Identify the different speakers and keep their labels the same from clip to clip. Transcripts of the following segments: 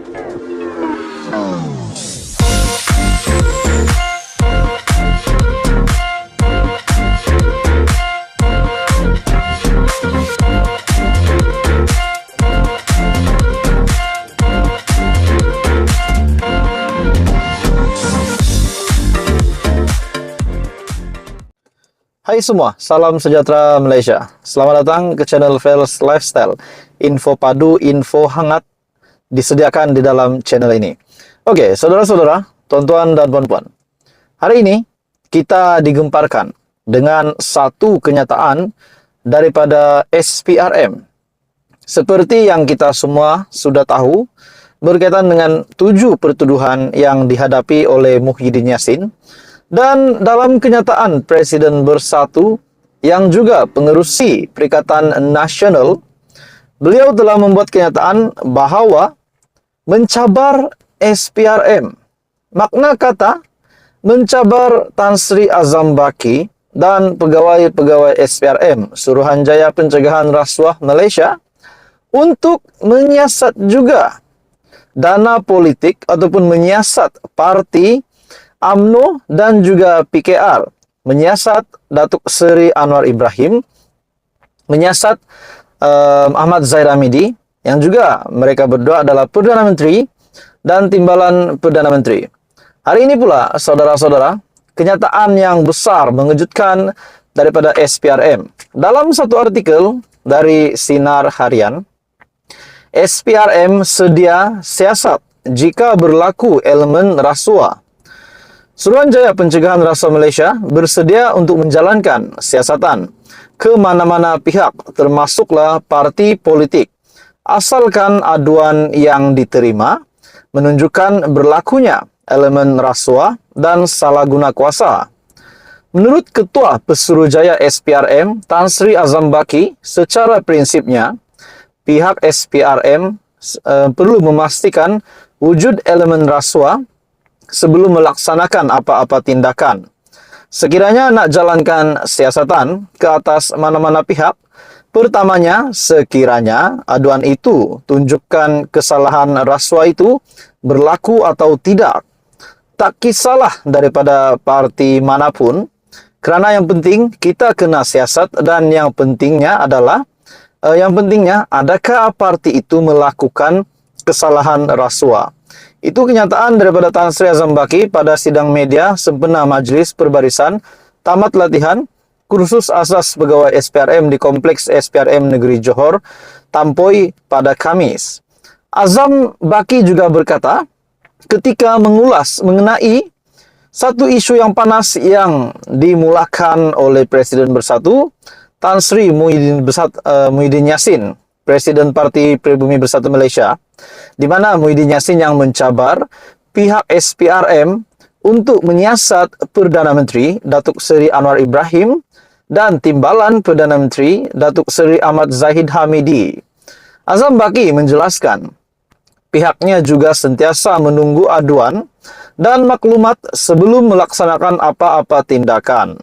Speaker 1: Hai semua, salam sejahtera Malaysia. Selamat datang ke channel Fels Lifestyle. Info padu, info hangat disediakan di dalam channel ini. Oke, saudara-saudara, tuan-tuan dan puan-puan. Hari ini kita digemparkan dengan satu kenyataan daripada SPRM. Seperti yang kita semua sudah tahu, berkaitan dengan 7 pertuduhan yang dihadapi oleh Muhyiddin Yassin. Dan dalam kenyataan Presiden Bersatu yang juga pengerusi Perikatan Nasional, beliau telah membuat kenyataan bahawa mencabar SPRM. Makna kata mencabar Tan Sri Azam Baki dan pegawai-pegawai SPRM, Suruhanjaya Pencegahan Rasuah Malaysia, untuk menyiasat juga dana politik ataupun menyiasat parti UMNO dan juga PKR, menyiasat Datuk Seri Anwar Ibrahim, menyiasat Ahmad Zahid Hamidi, yang juga mereka berdua adalah Perdana Menteri dan Timbalan Perdana Menteri. Hari ini pula, saudara-saudara, kenyataan yang besar mengejutkan daripada SPRM. Dalam satu artikel dari Sinar Harian, SPRM sedia siasat jika berlaku elemen rasuah. Suruhanjaya Pencegahan Rasuah Malaysia bersedia untuk menjalankan siasatan ke mana-mana pihak, termasuklah parti politik, asalkan aduan yang diterima menunjukkan berlakunya elemen rasuah dan salah guna kuasa. Menurut Ketua Pesuruhjaya SPRM, Tan Sri Azam Baki, secara prinsipnya, pihak SPRM perlu memastikan wujud elemen rasuah sebelum melaksanakan apa-apa tindakan. Sekiranya nak jalankan siasatan ke atas mana-mana pihak, pertamanya sekiranya aduan itu tunjukkan kesalahan rasuah itu berlaku atau tidak. Tak kisahlah daripada parti manapun, kerana yang penting kita kena siasat dan yang pentingnya adalah adakah parti itu melakukan kesalahan rasuah. Itu kenyataan daripada Tan Sri Azam Baki pada sidang media sempena Majlis Perbarisan Tamat Latihan Kursus Asas Pegawai SPRM di Kompleks SPRM Negeri Johor, Tampoi pada Khamis. Azam Baki juga berkata, ketika mengulas mengenai satu isu yang panas yang dimulakan oleh Presiden Bersatu, Tan Sri Muhyiddin Yassin, Presiden Parti Pribumi Bersatu Malaysia, di mana Muhyiddin Yassin yang mencabar pihak SPRM untuk menyiasat Perdana Menteri Datuk Seri Anwar Ibrahim dan Timbalan Perdana Menteri Datuk Seri Ahmad Zahid Hamidi. Azam Baki menjelaskan, pihaknya juga sentiasa menunggu aduan dan maklumat sebelum melaksanakan apa-apa tindakan.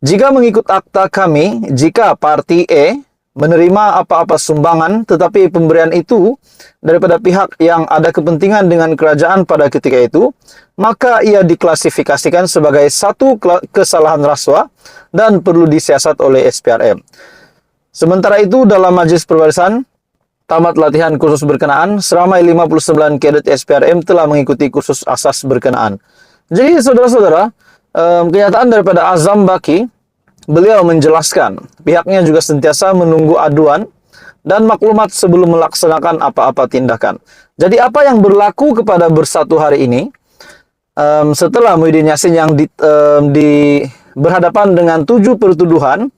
Speaker 1: Jika mengikut akta kami, jika parti A menerima apa-apa sumbangan tetapi pemberian itu daripada pihak yang ada kepentingan dengan kerajaan pada ketika itu, maka ia diklasifikasikan sebagai satu kesalahan rasuah dan perlu disiasat oleh SPRM. Sementara itu, dalam Majlis Perbarisan Tamat Latihan Kursus berkenaan, seramai 59 kadet SPRM telah mengikuti kursus asas berkenaan. Jadi, saudara-saudara, kenyataan daripada Azam Baki, beliau menjelaskan pihaknya juga sentiasa menunggu aduan dan maklumat sebelum melaksanakan apa-apa tindakan. Jadi apa yang berlaku kepada Bersatu hari ini, setelah Muhyiddin Yassin yang berhadapan dengan 7 pertuduhan,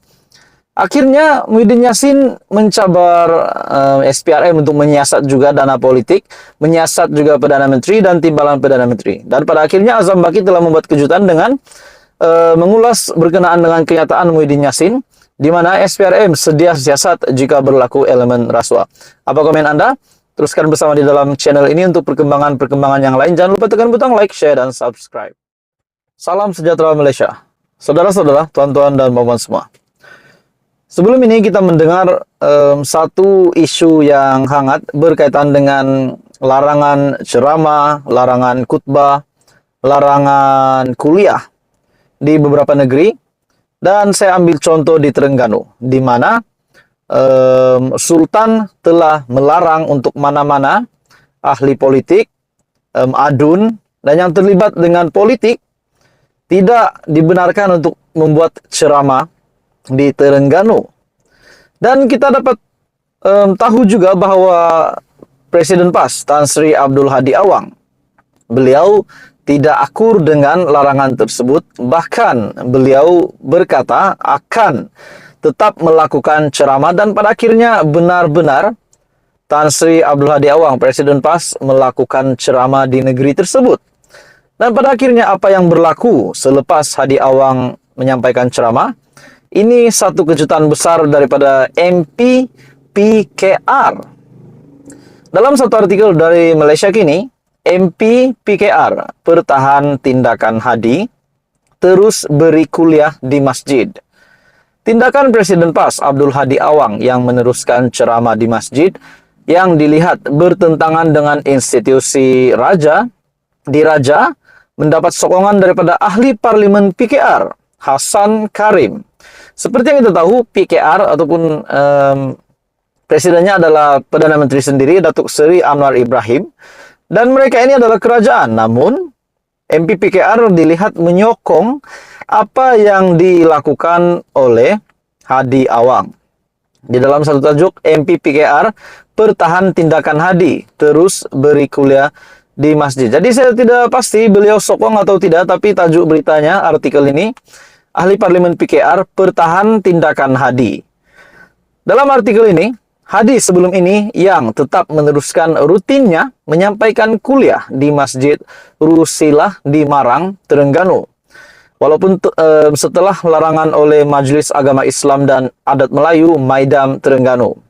Speaker 1: akhirnya Muhyiddin Yassin mencabar SPRM untuk menyiasat juga dana politik, menyiasat juga Perdana Menteri dan Timbalan Perdana Menteri. Dan pada akhirnya Azam Baki telah membuat kejutan dengan mengulas berkenaan dengan kenyataan Muhyiddin Yassin, di mana SPRM sedia siasat jika berlaku elemen rasuah. Apa komen Anda? Teruskan bersama di dalam channel ini untuk perkembangan-perkembangan yang lain. Jangan lupa tekan butang like, share, dan subscribe. Salam sejahtera Malaysia. Saudara-saudara, tuan-tuan dan puan-puan semua. Sebelum ini kita mendengar satu isu yang hangat berkaitan dengan larangan ceramah, larangan khutbah, larangan kuliah di beberapa negeri. Dan saya ambil contoh di Terengganu, di mana Sultan telah melarang untuk mana-mana ahli politik, adun, dan yang terlibat dengan politik tidak dibenarkan untuk membuat ceramah di Terengganu. Dan kita dapat tahu juga bahwa Presiden PAS Tan Sri Abdul Hadi Awang, beliau tidak akur dengan larangan tersebut, bahkan beliau berkata akan tetap melakukan ceramah, dan pada akhirnya benar-benar Tan Sri Abdul Hadi Awang, Presiden PAS, melakukan ceramah di negeri tersebut. Dan pada akhirnya apa yang berlaku selepas Hadi Awang menyampaikan ceramah? Ini satu kejutan besar daripada MP PKR. Dalam satu artikel dari Malaysia Kini, MP PKR pertahan tindakan Hadi, terus beri kuliah di masjid. Tindakan Presiden PAS Abdul Hadi Awang yang meneruskan ceramah di masjid yang dilihat bertentangan dengan institusi Raja, Diraja, mendapat sokongan daripada ahli parlimen PKR, Hassan Karim. Seperti yang kita tahu, PKR ataupun presidennya adalah Perdana Menteri sendiri, Datuk Seri Anwar Ibrahim. Dan mereka ini adalah kerajaan. Namun, MP PKR dilihat menyokong apa yang dilakukan oleh Hadi Awang. Di dalam satu tajuk, MP PKR pertahan tindakan Hadi, terus beri kuliah di masjid. Jadi saya tidak pasti beliau sokong atau tidak, tapi tajuk beritanya, artikel ini, ahli parlimen PKR pertahan tindakan Hadi. Dalam artikel ini, Hadi sebelum ini yang tetap meneruskan rutinnya menyampaikan kuliah di Masjid Rusilah di Marang, Terengganu. Walaupun setelah larangan oleh Majelis Agama Islam dan Adat Melayu Maidam Terengganu.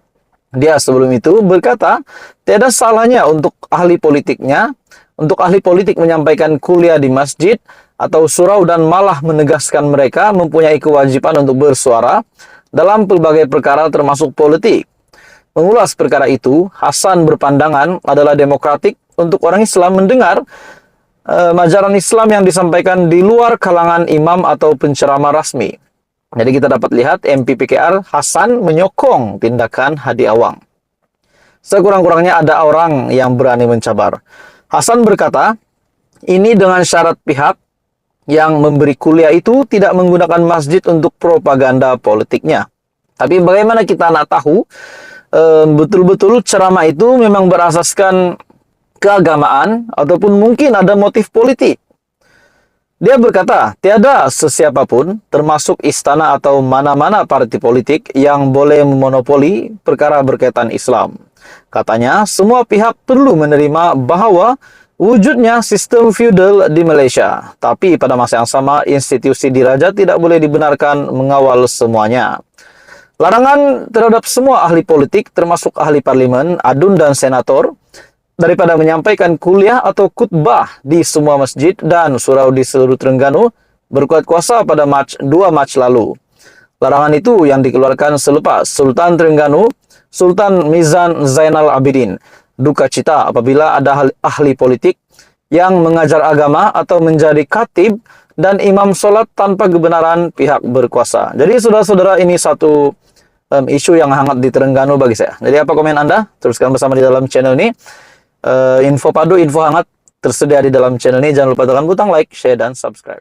Speaker 1: Dia sebelum itu berkata, tiada salahnya untuk ahli politik menyampaikan kuliah di masjid atau surau, dan malah menegaskan mereka mempunyai kewajiban untuk bersuara dalam pelbagai perkara termasuk politik. Mengulas perkara itu, Hasan berpandangan adalah demokratik untuk orang Islam mendengar ajaran Islam yang disampaikan di luar kalangan imam atau penceramah rasmi. Jadi kita dapat lihat MP PKR Hasan menyokong tindakan Hadi Awang. Sekurang-kurangnya ada orang yang berani mencabar. Hasan berkata, ini dengan syarat pihak yang memberi kuliah itu tidak menggunakan masjid untuk propaganda politiknya. Tapi bagaimana kita nak tahu betul-betul ceramah itu memang berasaskan keagamaan ataupun mungkin ada motif politik? Dia berkata, tiada sesiapapun, termasuk istana atau mana-mana parti politik, yang boleh memonopoli perkara berkaitan Islam. Katanya, semua pihak perlu menerima bahwa wujudnya sistem feudal di Malaysia. Tapi pada masa yang sama, institusi diraja tidak boleh dibenarkan mengawal semuanya. Larangan terhadap semua ahli politik, termasuk ahli parlimen, adun dan senator, daripada menyampaikan kuliah atau khutbah di semua masjid dan surau di seluruh Terengganu berkuat kuasa pada 2 Mac lalu. Larangan itu yang dikeluarkan selepas Sultan Terengganu, Sultan Mizan Zainal Abidin, duka cita apabila ada ahli politik yang mengajar agama atau menjadi khatib dan imam solat tanpa kebenaran pihak berkuasa. Jadi saudara-saudara, ini satu isu yang hangat di Terengganu bagi saya. Jadi apa komen Anda? Teruskan bersama di dalam channel ini. Info padu, info hangat tersedia di dalam channel ini. Jangan lupa tekan butang like, share, dan subscribe.